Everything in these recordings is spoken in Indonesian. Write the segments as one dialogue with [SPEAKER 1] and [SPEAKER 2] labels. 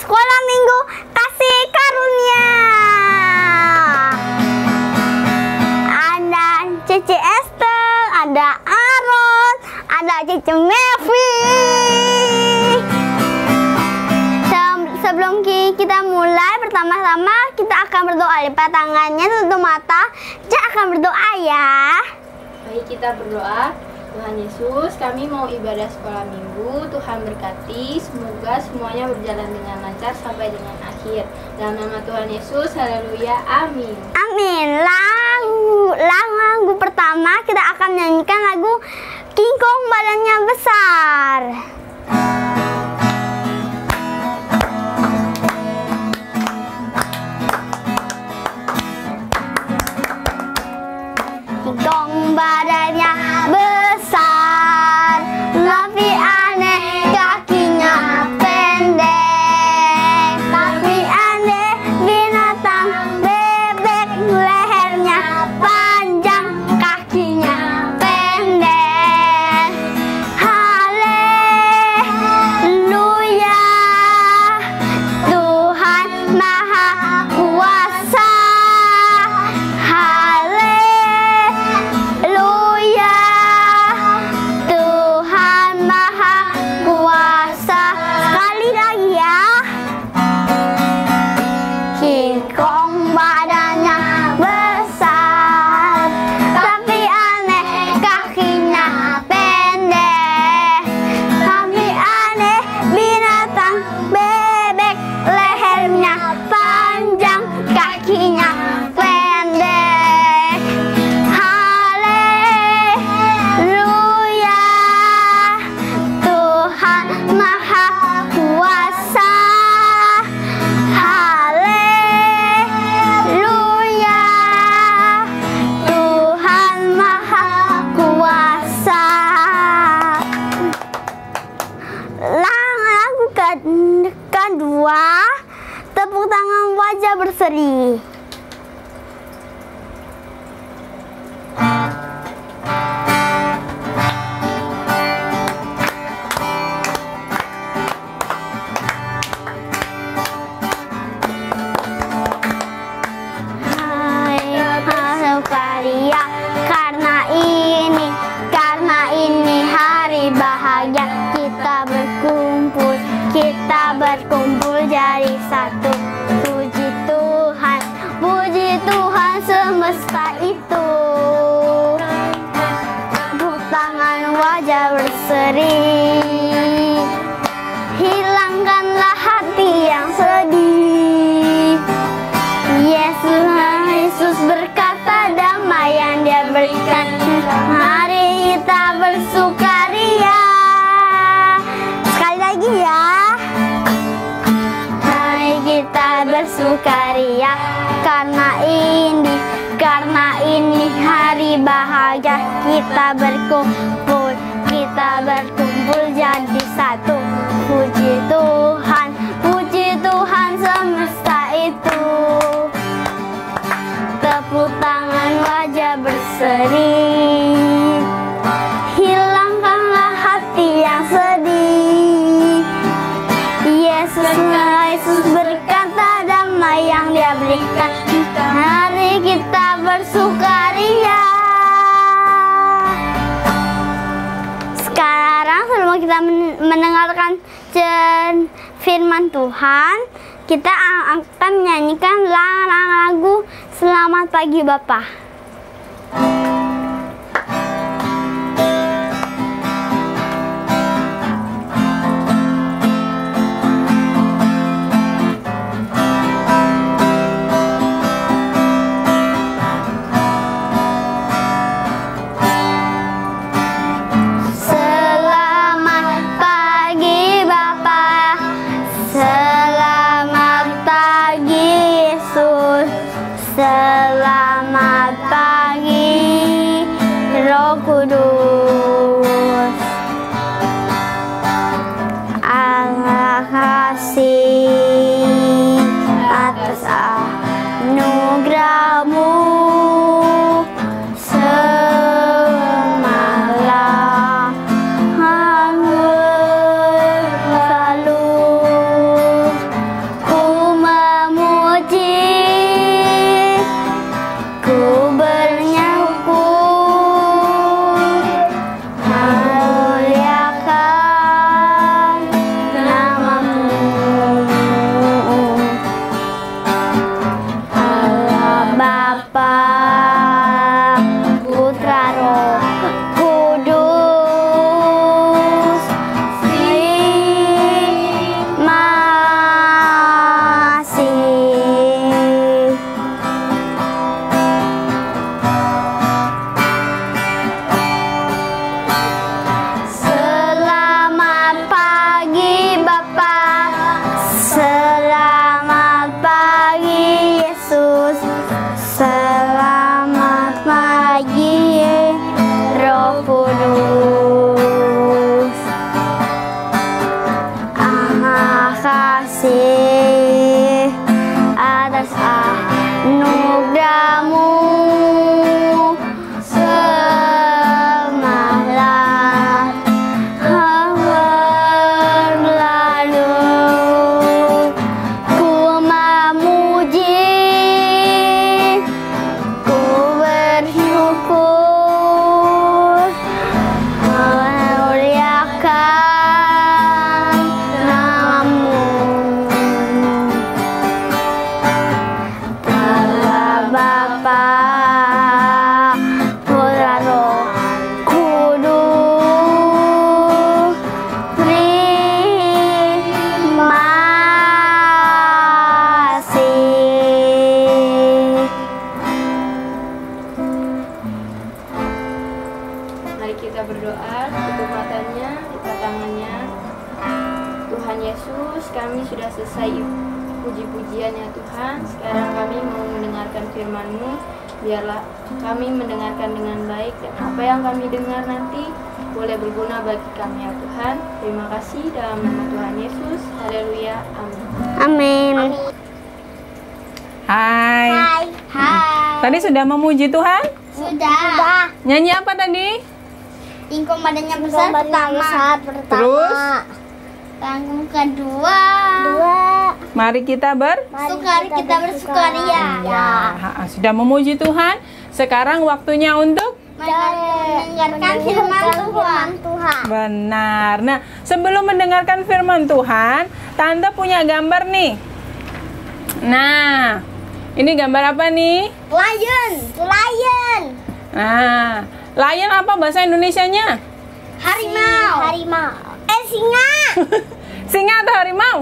[SPEAKER 1] sekolah minggu kasih karunia. Ada Cici Esther, ada Aaron, ada Cici Mevi. Sebelum kita mulai, pertama-tama kita akan berdoa. Lipat tangannya, tutup mata, kita akan berdoa ya.
[SPEAKER 2] Baik, kita berdoa. Tuhan Yesus, kami mau ibadah sekolah minggu. Tuhan berkati, semoga semuanya berjalan dengan lancar sampai dengan akhir. Dalam nama Tuhan Yesus, haleluya, amin.
[SPEAKER 1] Amin. Lagu pertama kita akan menyanyikan lagu King Kong Badannya Besar. King Kong badannya besar, tapi aneh kakinya pendek. Tapi aneh binatang bebek, lehernya panjang, kakinya pendek. Haleluya, Tuhan Maha Kuasa. Haleluya, Tuhan Maha Kuasa. Sekali lagi ya. King Kong badannya besar, tapi aneh kakinya pendek. Tapi aneh binatang bebek, lehernya panjang, kakinya pendek. Haleluya, Tuhan Maha Kuasa. Haleluya, Tuhan Maha Kuasa. Lagu kedua, tepuk tangan wajah berseri. Karya karena ini hari bahagia, kita berkumpul jadi satu. Puji Tuhan semesta itu. Tepuk tangan wajah berseri. Hilangkanlah hati yang sedih. Yesus berkata damai yang Dia berikan. Mari kita bersukaria. Sekali lagi ya. Mari kita bersukaria karena ini hari bahagia, kita berkumpul jadi satu. Puji Tuhan semesta itu. Tepuk tangan wajah berseri. Hilangkanlah hati yang sedih. Yesus berkata damai yang Dia berikan. Mari kita bersukaria. Sekarang sebelum kita mendengarkan firman Tuhan, kita akan menyanyikan lagu Selamat Pagi Bapa. Selamat pagi Bapa, selamat pagi Yesus, selamat
[SPEAKER 2] Yesus, kami sudah selesai puji-pujian ya Tuhan. Sekarang kami mau mendengarkan firman-Mu. Biarlah kami mendengarkan dengan baik, dan apa yang kami dengar nanti boleh berguna bagi kami ya Tuhan. Terima kasih dalam nama Tuhan Yesus. Haleluya. Amin.
[SPEAKER 1] Amin.
[SPEAKER 3] Hai.
[SPEAKER 1] Hai.
[SPEAKER 3] Tadi sudah memuji Tuhan?
[SPEAKER 1] Sudah.
[SPEAKER 3] Nyanyi apa tadi?
[SPEAKER 1] Ingkung badannya besar pertama.
[SPEAKER 3] Terus?
[SPEAKER 1] Tanggung kedua.
[SPEAKER 3] Mari kita
[SPEAKER 1] Kita bersukaria.
[SPEAKER 3] sudah memuji Tuhan. Sekarang waktunya untuk
[SPEAKER 1] Mendengarkan firman Tuhan.
[SPEAKER 3] benar. Nah, sebelum mendengarkan firman Tuhan, Tante punya gambar nih. Nah, ini gambar apa nih?
[SPEAKER 1] Lion.
[SPEAKER 3] Nah, lion apa bahasa Indonesianya?
[SPEAKER 1] Harimau. Singa.
[SPEAKER 3] Singa atau harimau?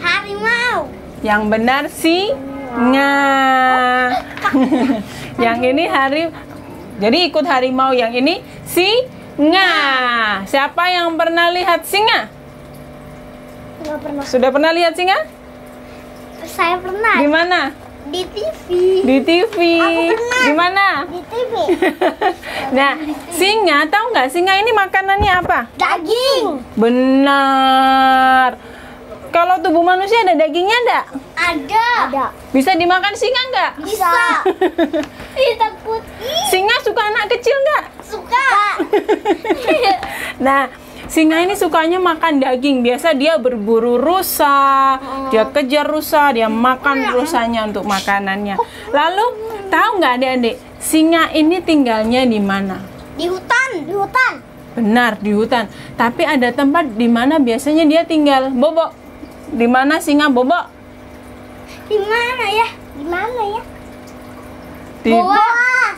[SPEAKER 1] Harimau.
[SPEAKER 3] Yang benar singa. Yang ini jadi ikut harimau, yang ini singa. Siapa yang pernah lihat singa?
[SPEAKER 1] Nggak pernah.
[SPEAKER 3] Sudah pernah lihat singa?
[SPEAKER 1] Saya pernah.
[SPEAKER 3] Di mana?
[SPEAKER 1] Di TV.
[SPEAKER 3] Di TV.
[SPEAKER 1] Aku pernah.
[SPEAKER 3] Di mana?
[SPEAKER 1] Di TV.
[SPEAKER 3] Nah, singa, tahu nggak singa ini makanannya apa?
[SPEAKER 1] Daging.
[SPEAKER 3] Benar. Kalau tubuh manusia ada dagingnya enggak?
[SPEAKER 1] Ada.
[SPEAKER 3] Bisa dimakan singa nggak?
[SPEAKER 1] Bisa. Ih, takut.
[SPEAKER 3] Singa suka anak kecil nggak?
[SPEAKER 1] Suka.
[SPEAKER 3] Nah, singa ini sukanya makan daging. Biasa dia berburu rusa, dia kejar rusa, dia makan rusanya untuk makanannya. Lalu, tahu nggak adik-adik, singa ini tinggalnya di mana?
[SPEAKER 1] Di hutan.
[SPEAKER 3] Benar, di hutan. Tapi ada tempat di mana biasanya dia tinggal. Bobo, di mana singa bobo?
[SPEAKER 1] Di mana ya?
[SPEAKER 3] Di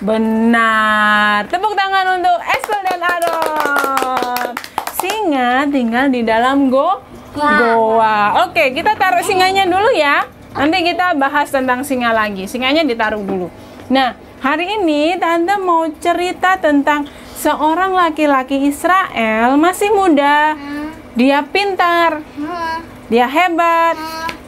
[SPEAKER 3] Benar. Tepuk tangan untuk Estel dan Aaron. Singa tinggal di dalam goa. Oke, kita taruh singanya dulu ya. Nanti kita bahas tentang singa lagi. Singanya ditaruh dulu. Nah, hari ini Tante mau cerita tentang seorang laki-laki Israel, masih muda. Dia pintar. Dia hebat.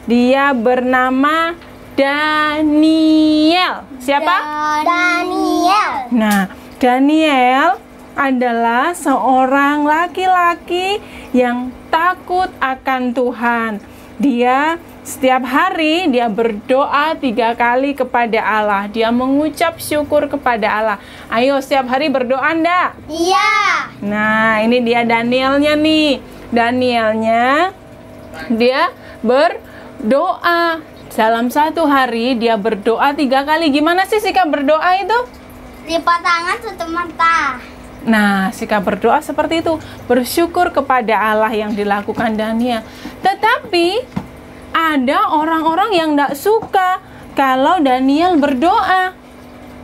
[SPEAKER 3] Dia bernama Daniel. Siapa?
[SPEAKER 1] Daniel.
[SPEAKER 3] Nah, Daniel adalah seorang laki-laki yang takut akan Tuhan. Dia setiap hari dia berdoa 3 kali kepada Allah. Dia mengucap syukur kepada Allah. Ayo setiap hari berdoa enggak?
[SPEAKER 1] Iya.
[SPEAKER 3] Nah, ini dia Danielnya nih. Danielnya dia berdoa. Dalam satu hari dia berdoa 3 kali. Gimana sih sikap berdoa itu?
[SPEAKER 1] Lipat tangan tutup mata.
[SPEAKER 3] Nah, sikap berdoa seperti itu. Bersyukur kepada Allah yang dilakukan Daniel. Tetapi ada orang-orang yang tidak suka kalau Daniel berdoa.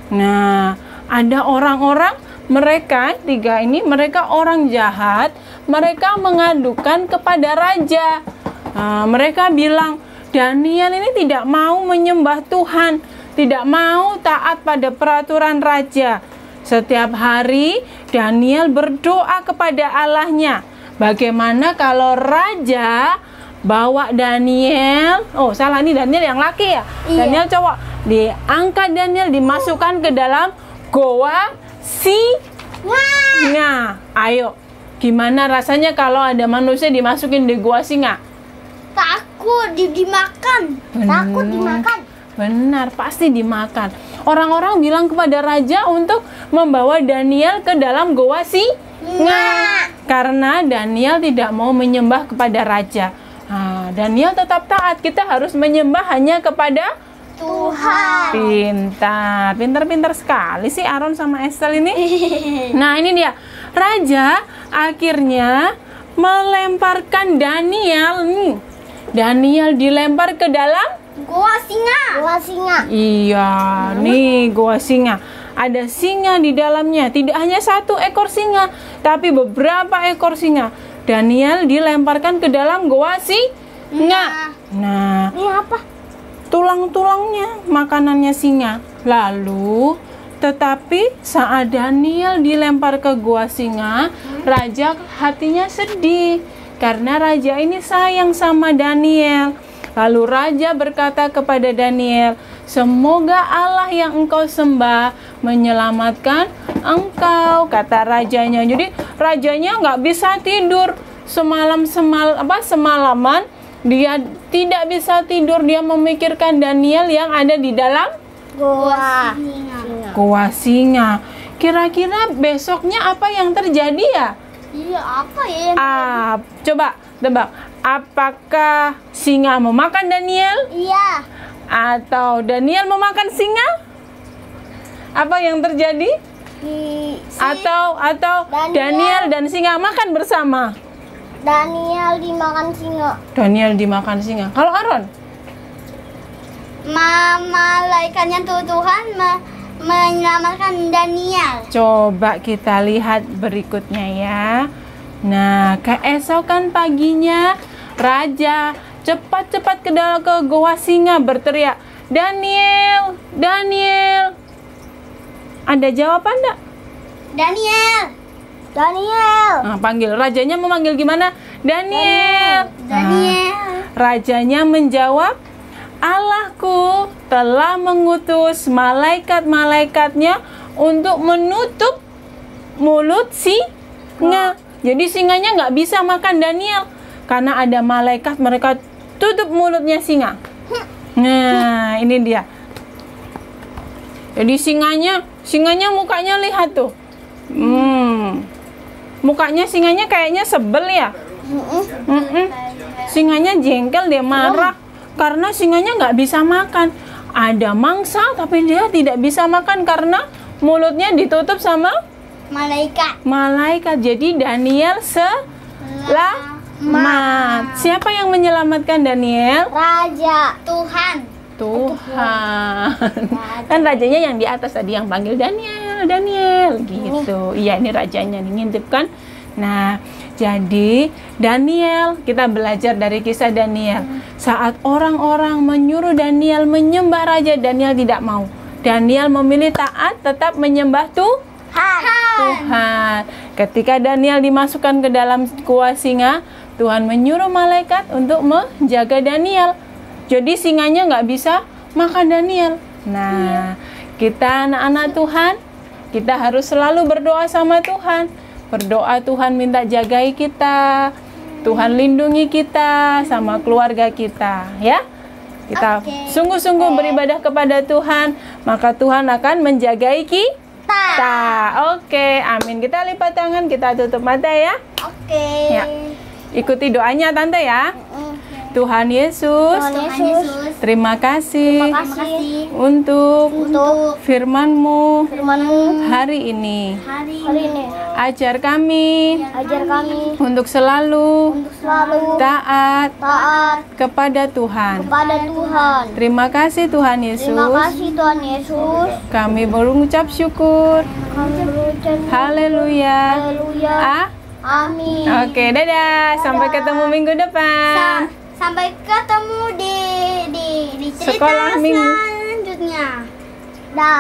[SPEAKER 3] Nah, ada orang-orang, mereka 3 ini, mereka orang jahat. Mereka mengadukan kepada raja. Nah, mereka bilang, Daniel ini tidak mau menyembah Tuhan, tidak mau taat pada peraturan raja. Setiap hari Daniel berdoa kepada Allahnya. Bagaimana kalau raja bawa Daniel, oh salah, ini Daniel yang laki ya?
[SPEAKER 1] Iya.
[SPEAKER 3] Daniel cowok. Diangkat Daniel, dimasukkan ke dalam goa singa. Ayo, gimana rasanya kalau ada manusia dimasukin di goa singa?
[SPEAKER 1] Takut dimakan. Takut dimakan.
[SPEAKER 3] Benar, pasti dimakan. Orang-orang bilang kepada raja untuk membawa Daniel ke dalam goa singa. Karena Daniel tidak mau menyembah kepada raja. Nah, Daniel tetap taat. Kita harus menyembah hanya kepada
[SPEAKER 1] Tuhan.
[SPEAKER 3] Pintar. Pintar-pintar sekali sih Aaron sama Estel ini. Nah, ini dia. Raja akhirnya melemparkan Daniel nih. Daniel dilempar ke dalam
[SPEAKER 1] Goa singa.
[SPEAKER 3] Iya, nih goa singa. Ada singa di dalamnya. Tidak hanya 1 ekor singa, tapi beberapa ekor singa. Daniel dilemparkan ke dalam goa singa. Nah,
[SPEAKER 1] Ini apa?
[SPEAKER 3] tulang-tulangnya makanannya singa. Lalu, tetapi saat Daniel dilempar ke goa singa, raja hatinya sedih. karena raja ini sayang sama Daniel. Lalu raja berkata kepada Daniel, semoga Allah yang engkau sembah menyelamatkan engkau, kata rajanya. Jadi rajanya nggak bisa tidur semalaman dia tidak bisa tidur, dia memikirkan Daniel yang ada di dalam gua singa. Kira-kira besoknya apa yang terjadi ya?
[SPEAKER 1] Iya, apa ya?
[SPEAKER 3] Coba tebak. Apakah singa memakan Daniel?
[SPEAKER 1] Iya.
[SPEAKER 3] Atau Daniel memakan singa? Apa yang terjadi? Atau Daniel dan singa makan bersama?
[SPEAKER 1] Daniel dimakan singa.
[SPEAKER 3] Daniel dimakan singa. Kalau Aaron?
[SPEAKER 1] Malaikatnya Tuhan menyelamatkan Daniel.
[SPEAKER 3] Coba kita lihat berikutnya ya. Nah, keesokan paginya raja cepat-cepat ke gua singa berteriak, Daniel, Daniel. Ada jawaban enggak?
[SPEAKER 1] Daniel. Daniel.
[SPEAKER 3] Nah, panggil. Rajanya memanggil gimana? Daniel.
[SPEAKER 1] Daniel.
[SPEAKER 3] Rajanya menjawab, Allahku telah mengutus malaikat-malaikatnya untuk menutup mulut singa. Jadi singanya nggak bisa makan Daniel karena ada malaikat, mereka tutup mulutnya singa. Nah, ini dia. Jadi singanya mukanya lihat tuh. Mukanya singanya kayaknya sebel ya. Singanya jengkel, dia marah karena singanya nggak bisa makan. Ada mangsa tapi dia tidak bisa makan karena mulutnya ditutup sama malaikat. Jadi Daniel selamat. Siapa yang menyelamatkan Daniel?
[SPEAKER 1] Raja. Tuhan.
[SPEAKER 3] Kan rajanya yang di atas tadi yang panggil Daniel gitu. Iya, ini rajanya ngintip kan. Nah, jadi Daniel, kita belajar dari kisah Daniel. Saat orang-orang menyuruh Daniel menyembah raja, Daniel tidak mau. Daniel memilih taat, tetap menyembah Tuhan. Ketika Daniel dimasukkan ke dalam gua singa, Tuhan menyuruh malaikat untuk menjaga Daniel. Jadi singanya nggak bisa makan Daniel. Nah, kita anak-anak Tuhan, kita harus selalu berdoa sama Tuhan. Berdoa Tuhan minta jagai kita, Tuhan lindungi kita sama keluarga kita, ya. Kita sungguh-sungguh beribadah kepada Tuhan, maka Tuhan akan menjagai kita. Oke, amin. Kita lipat tangan, kita tutup mata ya.
[SPEAKER 1] Oke.
[SPEAKER 3] Ya. Ikuti doanya Tante ya. Tuhan Yesus, terima kasih untuk firman-Mu hari ini. Ajar kami untuk selalu taat kepada Tuhan. Terima kasih Tuhan Yesus. Kami berucap syukur. Haleluya.
[SPEAKER 1] Amin.
[SPEAKER 3] Oke, dadah. Sampai ketemu minggu depan.
[SPEAKER 1] Sampai ketemu di cerita
[SPEAKER 3] Sekolah minggu
[SPEAKER 1] selanjutnya. Dah.